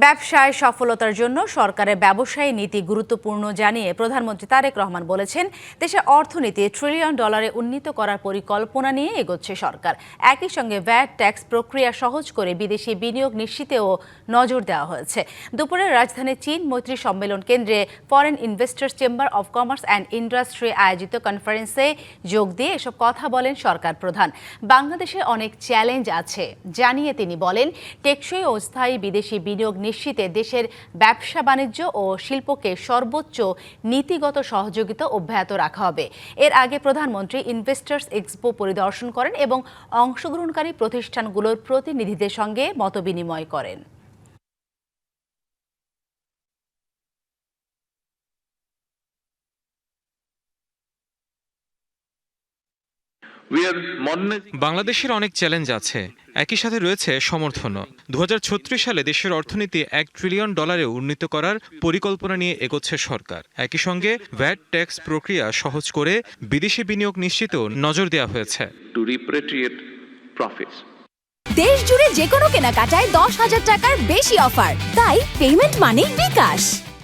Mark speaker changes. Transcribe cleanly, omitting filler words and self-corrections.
Speaker 1: ব্যবসায় সফলতার জন্য সরকারের ব্যবসায়ী নীতি গুরুত্বপূর্ণ জানিয়ে প্রধানমন্ত্রী তারেক রহমান বলেছেন, দেশের অর্থনীতি ট্রিলিয়ন ডলারে উন্নীত করার পরিকল্পনা নিয়ে এগোচ্ছে সরকার। একই সঙ্গে ভ্যাট ট্যাক্স প্রক্রিয়া সহজ করে বিদেশি বিনিয়োগ নিশ্চিতেও নজর দেওয়া হয়েছে। দুপুরে রাজধানী চীন মৈত্রী সম্মেলন কেন্দ্রে foreign investors chamber of commerce and industry আয়োজিত কনফারেন্সে যোগ দিয়ে এসব কথা বলেন সরকার প্রধান। বাংলাদেশে অনেক চ্যালেঞ্জ আছে জানিয়ে তিনি বলেন, টেকসই ও স্থায়ী বিদেশি বিনিয়োগ নিশ্চিতে দেশের ব্যবসা বাণিজ্য ও শিল্পকে সর্বোচ্চ নীতিগত সহযোগিতা অব্যাহত রাখা হবে। এর আগে প্রধানমন্ত্রী ইনভেস্টর্স এক্সপো পরিদর্শন করেন এবং অংশগ্রহণকারী প্রতিষ্ঠানগুলোর প্রতিনিধিদের সঙ্গে মতবিনিময় করেন।
Speaker 2: বাংলাদেশের অনেক চ্যালেঞ্জ আছে, একই সাথে রয়েছে সমর্থনও। 2036 সালে দেশের অর্থনীতি $1 ট্রিলিয়ন উন্নীত করার পরিকল্পনা নিয়ে এগোচ্ছে সরকার। একই সঙ্গে ভ্যাট ট্যাক্স প্রক্রিয়া সহজ করে বিদেশি বিনিয়োগ নিশ্চিতেও নজর দেওয়া হয়েছে।
Speaker 3: দেশ জুড়ে যে কোনো কেনাকাটায় 10,000 টাকার বেশি অফার, তাই পেমেন্ট মানেই বিকাশ।